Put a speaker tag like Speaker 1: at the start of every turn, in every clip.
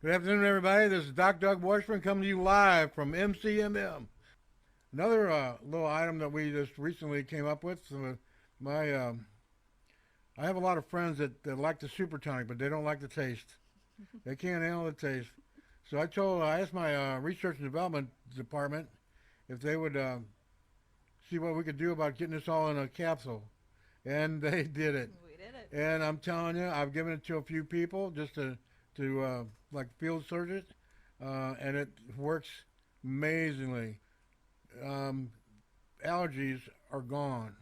Speaker 1: Good afternoon, everybody. This is Doc Doug Washburn coming to you live from MCMM. Another little item that we just recently came up with. My, I have a lot of friends that like the Super Tonic, but they don't like the taste. They can't handle the taste. So I asked my research and development department if they would see what we could do about getting this all in a capsule, and they did it.
Speaker 2: We did it.
Speaker 1: And I'm telling you, I've given it to a few people just to like field surgeons, and it works amazingly. Um, Allergies are gone.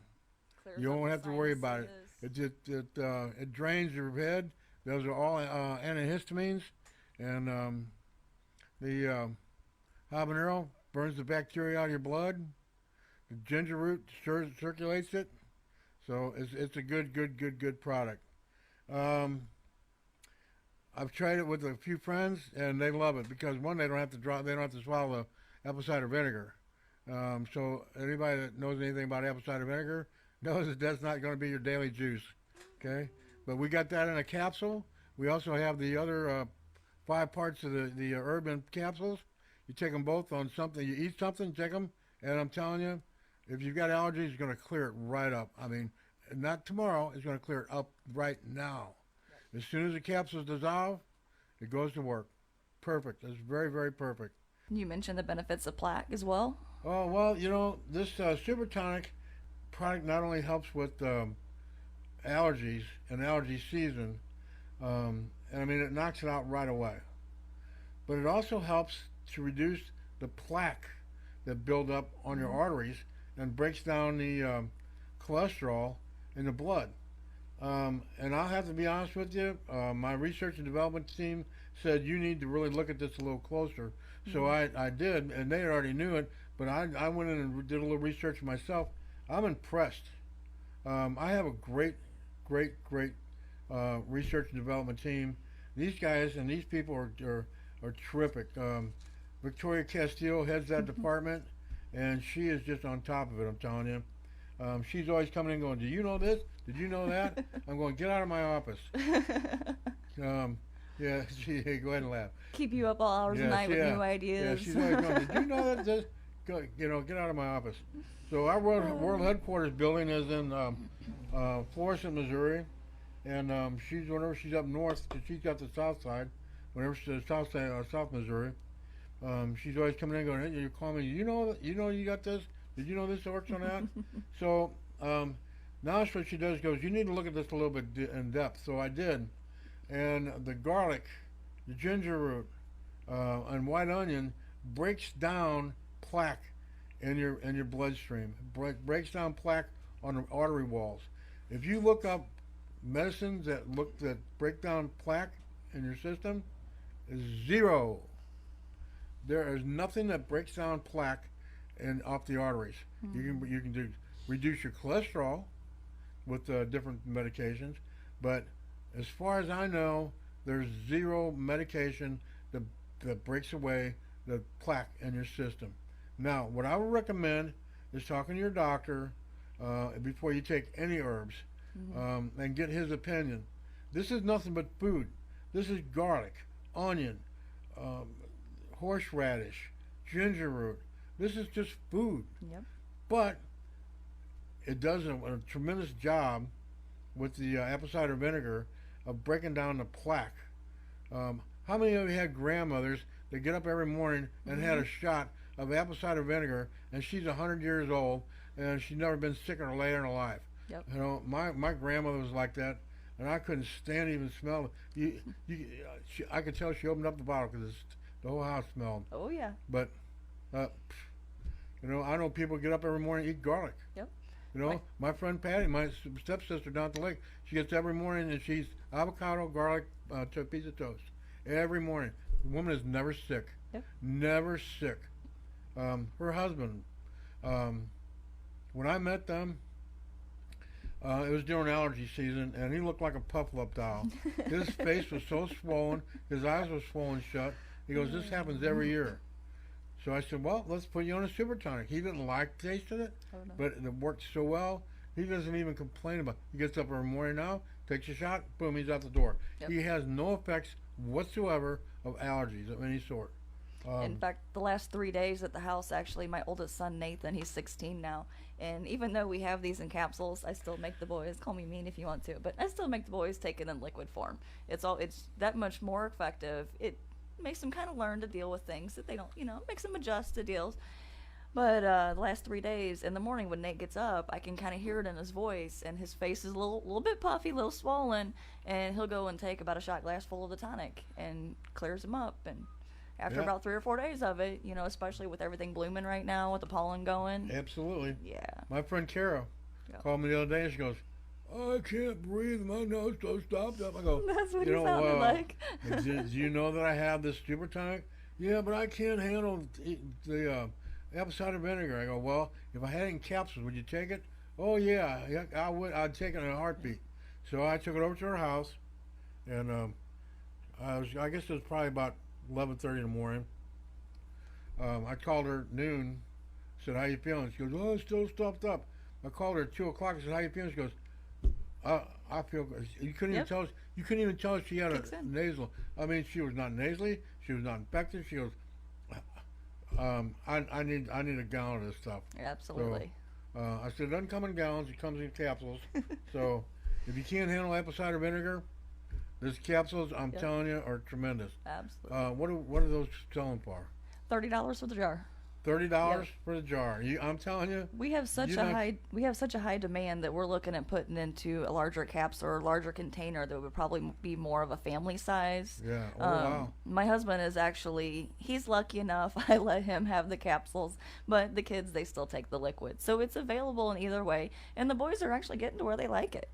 Speaker 2: Clears
Speaker 1: You
Speaker 2: up
Speaker 1: don't
Speaker 2: the
Speaker 1: have to worry about it.
Speaker 2: sinuses.
Speaker 1: It drains your head. Those are all antihistamines, and the habanero burns the bacteria out of your blood. The ginger root circulates it, so it's a good product. Um, I've tried it with a few friends, and they love it because one, they don't have to swallow the apple cider vinegar. So anybody that knows anything about apple cider vinegar knows that that's not going to be your daily juice. Okay, but we got that in a capsule. We also have the other five parts of the urban capsules. You take them both on something. You eat something, take them, and I'm telling you, if you've got allergies, it's going to clear it right up. I mean, not tomorrow. It's going to clear it up right now. As soon as the capsules dissolve, it goes to work. Perfect. It's very perfect.
Speaker 2: You mentioned the benefits of plaque as well.
Speaker 1: Oh, well, this Super Tonic product not only helps with allergies and allergy season, and I mean, it knocks it out right away, but it also helps to reduce the plaque that build up on your arteries and breaks down the cholesterol in the blood. And I'll have to be honest with you, my research and development team said you need to really look at this a little closer. So I did, and they already knew it, but I went in and did a little research myself. I'm impressed. I have a great research and development team. These guys and these people are terrific. Victoria Castillo heads that department, and she is just on top of it, I'm telling you. She's always coming in going, do you know this? Did you know that? I'm going, get out of my office. Yeah, hey, go ahead and laugh.
Speaker 2: Keep you up all hours of the night with new
Speaker 1: Yeah,
Speaker 2: ideas.
Speaker 1: she's always going, did you know that this? Go, get out of my office. So our world headquarters building is in Florissant, Missouri, and whenever she's up north, 'cause she's got the south side. Whenever she's the south side, South Missouri, she's always coming in going, hey, you call me, you got this? Did you know this works on that? So now what she does goes, you need to look at this a little bit in depth. So I did, and the garlic, the ginger root, and white onion breaks down plaque in your bloodstream. Breaks down plaque on the artery walls. If you look up medicines that break down plaque in your system, is zero. There is nothing that breaks down plaque and off the arteries. You can reduce your cholesterol with different medications, but as far as I know, there's zero medication that breaks away the plaque in your system. Now, what I would recommend is talking to your doctor before you take any herbs and get his opinion. This is nothing but food. This is garlic, onion, um, horseradish, ginger root. This is just food.
Speaker 2: Yep.
Speaker 1: But it does a tremendous job with the apple cider vinegar of breaking down the plaque. How many of you had grandmothers that get up every morning and had a shot of apple cider vinegar, and she's 100 years old and she's never been sicker in her life?
Speaker 2: Yep.
Speaker 1: My grandmother was like that, and I couldn't stand to even smell it. I could tell she opened up the bottle because the whole house smelled.
Speaker 2: Oh yeah.
Speaker 1: But uh, I know people get up every morning and eat garlic.
Speaker 2: Yep.
Speaker 1: My friend Patty, my stepsister down at the lake, she gets every morning and she's avocado, garlic, piece of toast every morning. The woman is never sick.
Speaker 2: Yep.
Speaker 1: Never sick. Her husband, when I met them, it was during allergy season, and he looked like a puff-up doll. His face was so swollen, his eyes were swollen shut. He goes, this happens every year. So I said, well, let's put you on a Super Tonic. He didn't like the taste of it, but it worked so well, he doesn't even complain about it. He gets up every morning now, takes a shot, boom, he's out the door. Yep. He has no effects whatsoever of allergies of any sort.
Speaker 2: In fact, the last 3 days at the house, actually, my oldest son Nathan, he's 16 now, and even though we have these in capsules, I still make the boys, call me mean if you want to, but I still make the boys take it in liquid form. It's that much more effective. It makes them kind of learn to deal with things that they don't, makes them adjust to deals. But the last 3 days, in the morning when Nate gets up, I can kind of hear it in his voice, and his face is a little bit puffy, a little swollen, and he'll go and take about a shot glass full of the tonic, and clears him up. And after about 3 or 4 days of it, especially with everything blooming right now, with the pollen going.
Speaker 1: Absolutely.
Speaker 2: Yeah.
Speaker 1: My friend Kara called me the other day, and she goes, "Oh, I can't breathe. My nose so stopped up." I go,
Speaker 2: That's what he sounded like.
Speaker 1: do you know that I have this Super Tonic? Yeah, but I can't handle the apple cider vinegar. I go, well, if I had it in capsules, would you take it? Oh, yeah, I would. I'd take it in a heartbeat. So I took it over to her house, and I guess it was probably about 11:30 in the morning. I called her at noon, said, "How you feeling?" She goes, "Oh, it's still stuffed up." I called her at 2 o'clock. I said, "How you feeling?" She goes, "I feel good." You couldn't even tell us. You couldn't even tell us she had a nasal. I mean, she was not nasally. She was not infected. She goes, I need a gallon of this stuff.
Speaker 2: Absolutely.
Speaker 1: So, I said, it doesn't come in gallons. It comes in capsules. So if you can't handle apple cider vinegar, these capsules, I'm telling you, are tremendous.
Speaker 2: Absolutely.
Speaker 1: What are those selling for?
Speaker 2: $30 for the jar.
Speaker 1: $30 for the jar. I'm telling you,
Speaker 2: we have such a high demand that we're looking at putting into a larger capsule or a larger container that would probably be more of a family size.
Speaker 1: Yeah. Oh, wow.
Speaker 2: My husband is he's lucky enough. I let him have the capsules, but the kids, they still take the liquid. So it's available in either way, and the boys are actually getting to where they like it.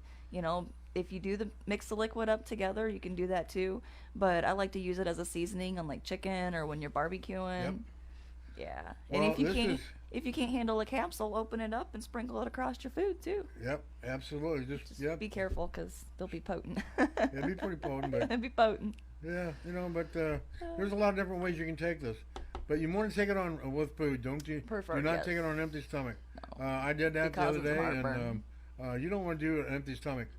Speaker 2: If you do mix the liquid up together, you can do that too. But I like to use it as a seasoning on like chicken or when you're barbecuing.
Speaker 1: Yep.
Speaker 2: Yeah.
Speaker 1: Well,
Speaker 2: and if you can't handle a capsule, open it up and sprinkle it across your food too.
Speaker 1: Yep, absolutely. Just
Speaker 2: be careful because they'll be potent.
Speaker 1: It'd be pretty potent, but
Speaker 2: it'd be potent.
Speaker 1: Yeah, but there's a lot of different ways you can take this. But you want to take it on with food, don't you? Do not take it on an empty stomach.
Speaker 2: No.
Speaker 1: I did that the other day,
Speaker 2: heartburn.
Speaker 1: and you don't want to do it on an empty stomach.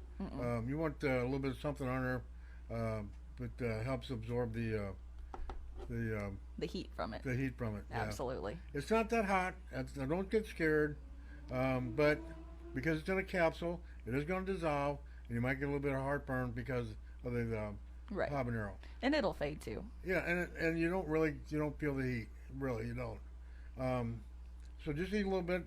Speaker 1: You want a little bit of something on there, that helps absorb the
Speaker 2: heat from it.
Speaker 1: The heat from it. Yeah.
Speaker 2: Absolutely.
Speaker 1: It's not that hot. Don't get scared. But because it's in a capsule, it is going to dissolve, and you might get a little bit of heartburn because of the habanero.
Speaker 2: And it'll fade too.
Speaker 1: Yeah, and you don't feel the heat. Really, you don't. So just eat a little bit,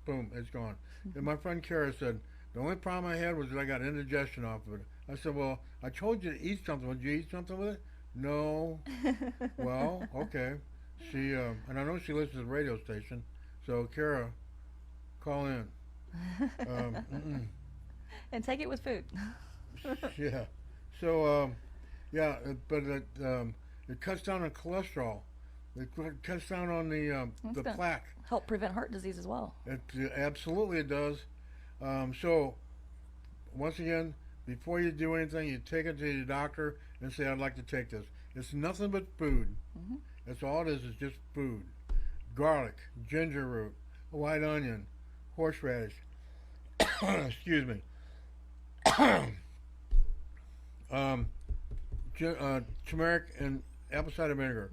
Speaker 1: boom, it's gone. And my friend Kara said, the only problem I had was that I got indigestion off of it. I said, well, I told you to eat something. Would you eat something with it? No. Well, okay. She and I know she listens to the radio station, so Kara, call in.
Speaker 2: And take it with food.
Speaker 1: Yeah. So but it cuts down on cholesterol. It cuts down on the plaque.
Speaker 2: Help prevent heart disease as well.
Speaker 1: Absolutely it does. So once again, before you do anything, you take it to your doctor and say, I'd like to take this. It's nothing but food. That's all it is just food. Garlic, ginger root, white onion, horseradish, excuse me, turmeric and apple cider vinegar.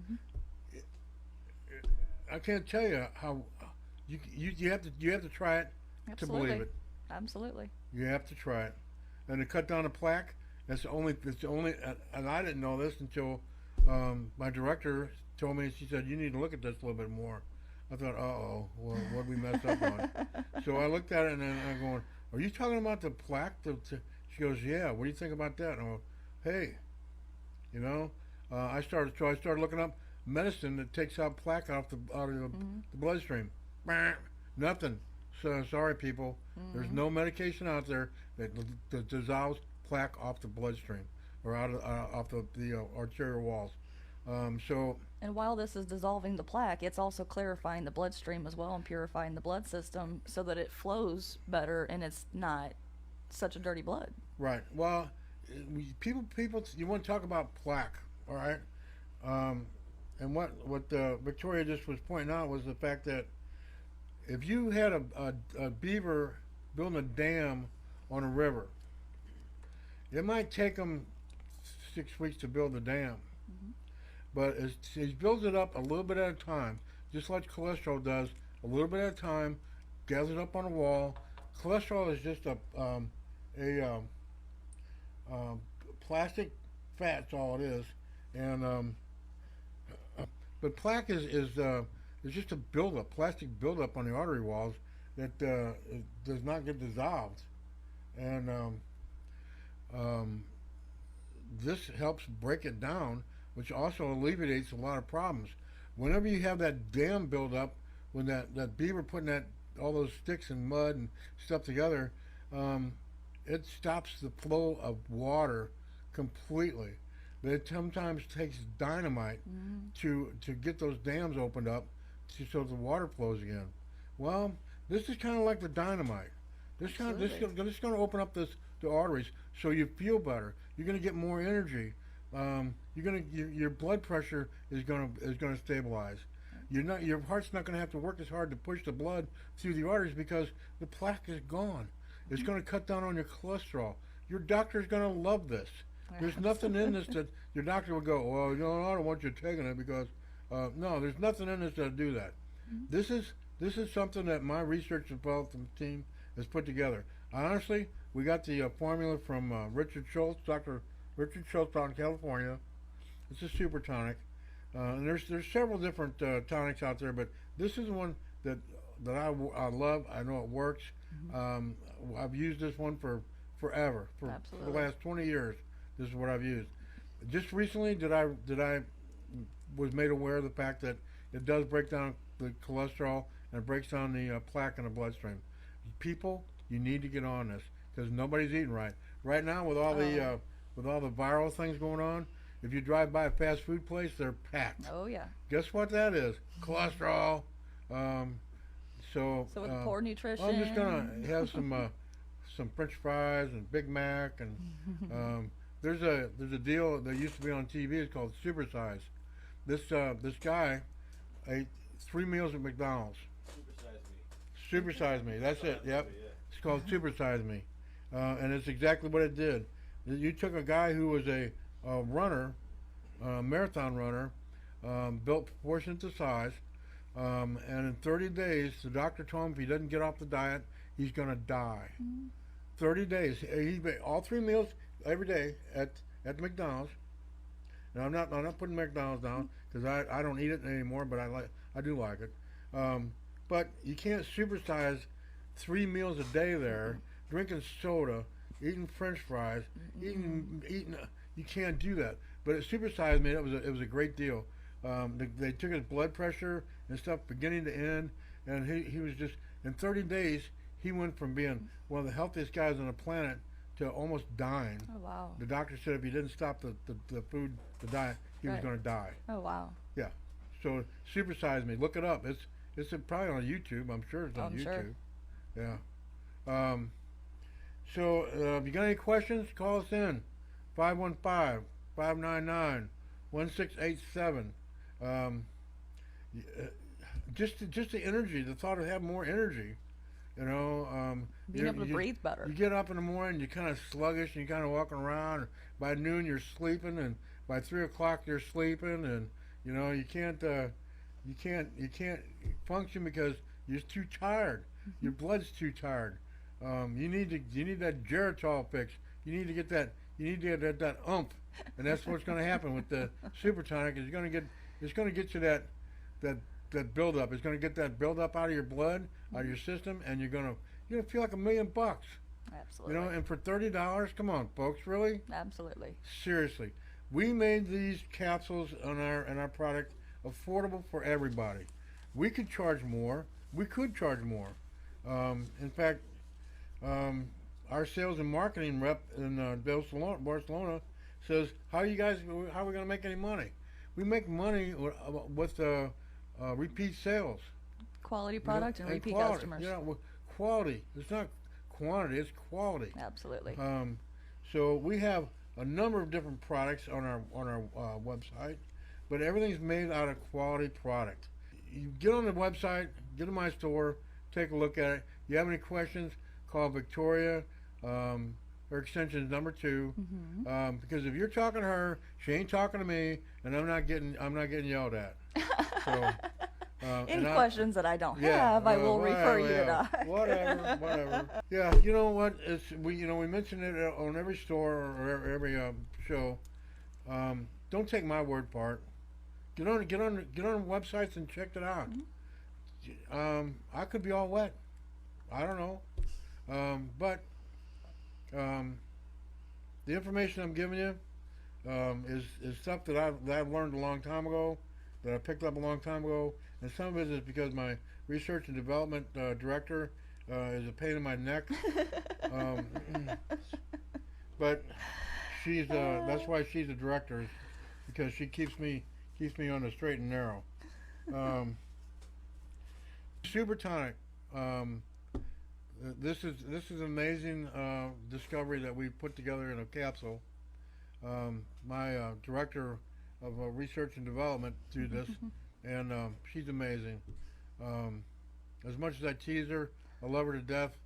Speaker 1: I can't tell you how you have to try it to believe it.
Speaker 2: Absolutely.
Speaker 1: You have to try it. And to cut down the plaque, it's the only, and I didn't know this until my director told me. She said, you need to look at this a little bit more. I thought, well, what did we mess up on? So I looked at it and then I'm going, are you talking about the plaque? She goes, yeah, what do you think about that? And I go, hey, I started looking up medicine that takes out plaque out of the bloodstream. Nothing. So sorry, people. There's no medication out there that dissolves plaque off the bloodstream or off the arterial walls.
Speaker 2: And while this is dissolving the plaque, it's also clarifying the bloodstream as well and purifying the blood system so that it flows better and it's not such a dirty blood.
Speaker 1: Right. Well, people, you want to talk about plaque, all right? And what Victoria just was pointing out was the fact that if you had a beaver building a dam on a river, it might take them 6 weeks to build the dam.
Speaker 2: Mm-hmm.
Speaker 1: But he builds it up a little bit at a time, just like cholesterol does, a little bit at a time, gathers up on the wall. Cholesterol is just a plastic fat, that's all it is. And but plaque is just a buildup, plastic buildup on the artery walls that it does not get dissolved. And this helps break it down, which also alleviates a lot of problems. Whenever you have that dam buildup, when that beaver putting all those sticks and mud and stuff together, it stops the flow of water completely. But it sometimes takes dynamite to get those dams opened up so the water flows again. Well, this is kind of like the dynamite. This going to open up the arteries so you feel better. You're going to get more energy. Your blood pressure is going to stabilize. Your heart's not going to have to work as hard to push the blood through the arteries because the plaque is gone. It's going to cut down on your cholesterol. Your doctor's going to love this. There's nothing in this that your doctor would go, well, I don't want you taking it because no, there's nothing in this that'll do that. Mm-hmm. This is something that my research development team has put together. Honestly, we got the formula from Richard Schultz, Dr. Richard Schultz out in California. It's a Super Tonic. And there's several different tonics out there, but this is the one that I love. I know it works. Mm-hmm. I've used this one for forever, for the last 20 years. This is what I've used. Just recently did I was made aware of the fact that it does break down the cholesterol and it breaks down the plaque in the bloodstream. People, you need to get on this because nobody's eating right. Right now with all the viral things going on, if you drive by a fast food place, they're packed.
Speaker 2: Oh yeah.
Speaker 1: Guess what that is? Cholesterol. So
Speaker 2: with poor nutrition.
Speaker 1: I'm just gonna have some French fries and Big Mac and there's a deal that used to be on TV. It's called Super Size. This guy ate 3 meals at McDonald's. Super Size Me. That's it. Yep. It's called Super Size Me, and it's exactly what it did. You took a guy who was a runner, marathon runner, built proportion to size, and in 30 days, the doctor told him if he doesn't get off the diet, he's going to die. 30 days. He ate all 3 meals every day at McDonald's. And I'm not putting McDonald's down because I don't eat it anymore, but I do like it. But you can't supersize 3 meals a day there, drinking soda, eating French fries, eating. You can't do that. But at Supersize Me, it was a great deal. They took his blood pressure and stuff beginning to end, and he was just in 30 days he went from being one of the healthiest guys on the planet to almost dying.
Speaker 2: Oh wow!
Speaker 1: The doctor said if he didn't stop the food, the diet, he was going to die.
Speaker 2: Oh wow!
Speaker 1: Yeah. So Supersize Me, look it up. It's probably on YouTube. I'm sure it's on YouTube.
Speaker 2: Sure.
Speaker 1: Yeah. So if you got any questions, call us in. 515-599-1687. Just the energy, the thought of having more energy,
Speaker 2: being able to breathe better.
Speaker 1: You get up in the morning, you're kind of sluggish, and you're kind of walking around. By noon, you're sleeping, and by 3 o'clock, you're sleeping, and you can't function because you're too tired. Your blood's too tired. You need that Geritol fix. You need to get that. You need to get that oomph, and that's what's going to happen with the Super Tonic. It's going to get you that buildup. It's going to get that buildup out of your blood, out of your system, and you're going to feel like $1 million.
Speaker 2: Absolutely.
Speaker 1: And for $30, come on, folks, really?
Speaker 2: Absolutely.
Speaker 1: Seriously, we made these capsules on our product affordable for everybody. We could charge more. We could charge more. In fact, our sales and marketing rep in Barcelona says, how are we going to make any money? We make money with repeat sales.
Speaker 2: Quality product and repeat
Speaker 1: quality,
Speaker 2: customers.
Speaker 1: Yeah, well, quality. It's not quantity, it's quality.
Speaker 2: Absolutely.
Speaker 1: So we have a number of different products on our website, but everything's made out of quality product. You get on the website, get to my store, take a look at it. You have any questions, call Victoria, Her extension is number 2.
Speaker 2: Mm-hmm.
Speaker 1: Because if you're talking to her, she ain't talking to me, and I'm not getting yelled at. So,
Speaker 2: Any questions that I don't
Speaker 1: yeah,
Speaker 2: have, I will refer you to
Speaker 1: yeah,
Speaker 2: Doc.
Speaker 1: whatever. Yeah, you know what? We mention it on every store or every show. Don't take my word for it. Get on websites and check it out. I could be all wet. I don't know. But the information I'm giving you is stuff that I've learned a long time ago, that I picked up a long time ago, and some of it is because my research and development director is a pain in my neck. But that's why she's a director, because she keeps me on the straight and narrow. Super Tonic. This is an amazing discovery that we put together in a capsule. My director of research and development do this, and she's amazing. As much as I tease her, I love her to death.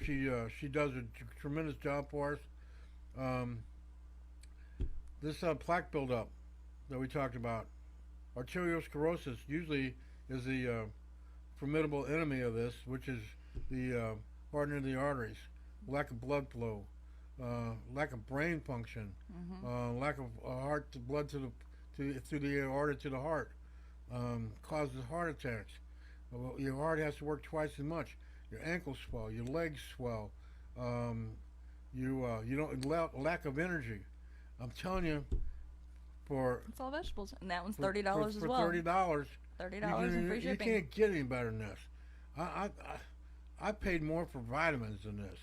Speaker 1: She does a tremendous job for us. This plaque buildup that we talked about, arteriosclerosis, usually is the formidable enemy of this, which is the hardening of the arteries, lack of blood flow, lack of brain function, lack of blood through the aorta to the heart, causes heart attacks. Your heart has to work twice as much. Your ankles swell, your legs swell. You don't lack of energy. I'm telling you,
Speaker 2: It's all vegetables, and that one's $30 as well.
Speaker 1: For $30.
Speaker 2: $30 and free shipping.
Speaker 1: You can't get any better than this. I paid more for vitamins than this.